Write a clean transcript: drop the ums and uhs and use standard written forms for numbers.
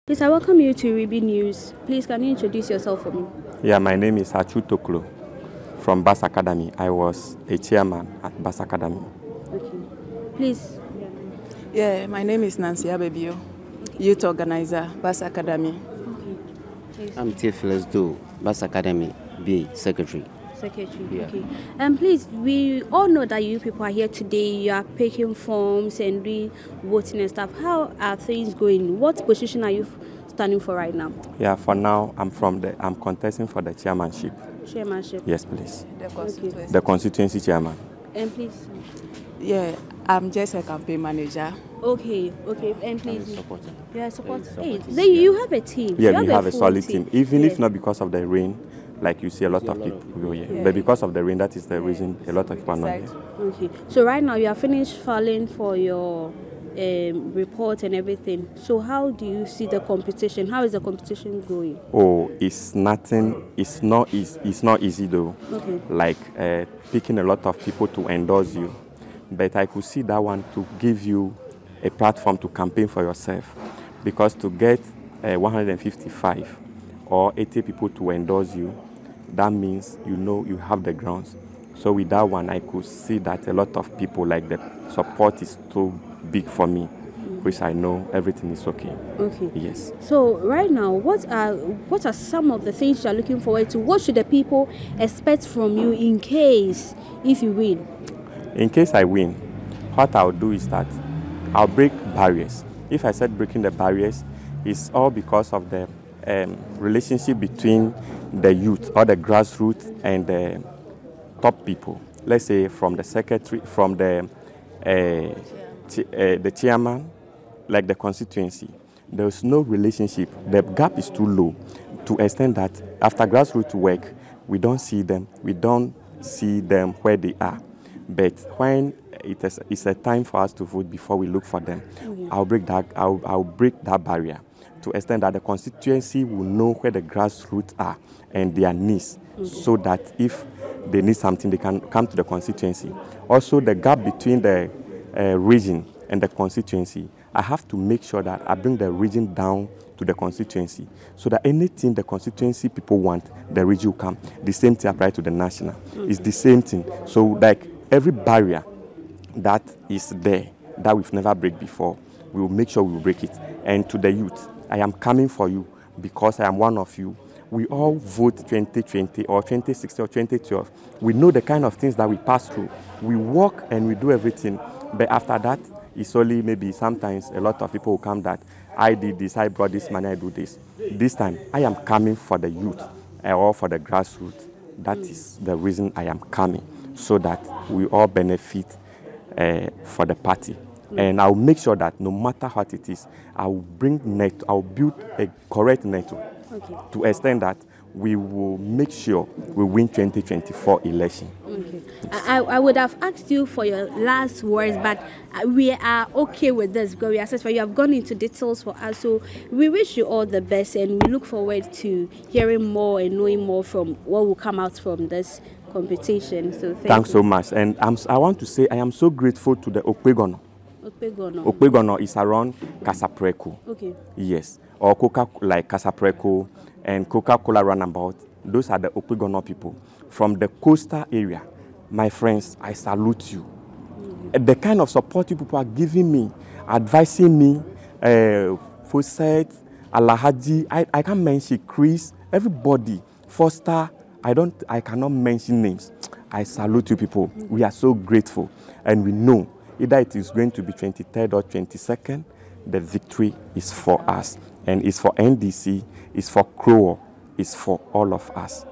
Please, I welcome you to Reeby News. Please, can you introduce yourself for me? Yeah, my name is Atsu Toklo from Bass Academy. I was a chairman at Bass Academy. Okay. Please. Yeah, my name is Nancy Abebio, youth organizer, Bass Academy. Okay. I'm Theophilus Do, Bass Academy, B, secretary. Secretary, Yeah. okay. Please, we all know that you people are here today. You are picking forms and doing voting and stuff. How are things going? What position are you standing for right now? Yeah, for now, I'm contesting for the chairmanship. Chairmanship. Yes, please. The Constituency. The constituency chairman. And please. Yeah, I'm just a campaign manager. Okay. And please. Supporter. You are supporting. Hey, supporting. then you have a team. Yeah, you we have a full solid team. Even Yes. if not because of the rain, like you see a lot of people go here. Yeah. But because of the rain, that is the reason a lot of people are not here. Okay. So right now you are finished filing for your report and everything. So how do you see the competition? How is the competition going? Oh, it's nothing. It's not easy though. Okay. Like picking a lot of people to endorse you. But I could see that one to give you a platform to campaign for yourself. Because to get 155 or 80 people to endorse you, that means you have the grounds. So with that one, I could see that a lot of people, like the support is too big for me, which I know everything is okay. Okay. Yes. So right now, what are some of the things you are looking forward to? What should the people expect from you in case if you win? In case I win, what I'll do is that I'll break barriers. If I said breaking the barriers, it's all because of the relationship between the youth or the grassroots and the top people. Let's say from the secretary, from the chairman, like the constituency. There's no relationship. The gap is too low to extend that after grassroots work, we don't see them where they are. But when it's a time for us to vote before we look for them, I'll break that barrier to extend that the constituency will know where the grassroots are and their needs, so that if they need something, they can come to the constituency. Also, the gap between the region and the constituency, I have to make sure that I bring the region down to the constituency, so that anything the constituency people want, the region will come. The same thing applies to the national. It's the same thing. So like every barrier that is there that we've never break before, we will make sure we will break it. And to the youth, I am coming for you because I am one of you. We all vote 2020 or 2016 or 2012. We know the kind of things that we pass through. We work and we do everything. But after that, it's only maybe sometimes a lot of people will come that I did this, I brought this money, I do this. This time, I am coming for the youth or for the grassroots. That is the reason I am coming, so that we all benefit for the party. And I'll make sure that no matter what it is, I'll build a correct network to extend that we will make sure we win 2024 election. Okay. I would have asked you for your last words, but we are okay with this because we are satisfied. You have gone into details for us, so we wish you all the best, and we look forward to hearing more and knowing more from what will come out from this competition. So thanks so much. And I want to say I am so grateful to the Okpegono. Okpegono is around Kasapreko. Okay. Yes. Or like Kasapreko and Coca-Cola Runabout. Those are the Okpegono people. From the coastal area, my friends, I salute you. The kind of support you people are giving me, advising me, Fawcett, Alahaji, I can't mention Chris, everybody, Foster, I cannot mention names. I salute you people. We are so grateful. And we know either it is going to be 23rd or 22nd, the victory is for us. And it's for NDC, it's for Krowor, it's for all of us.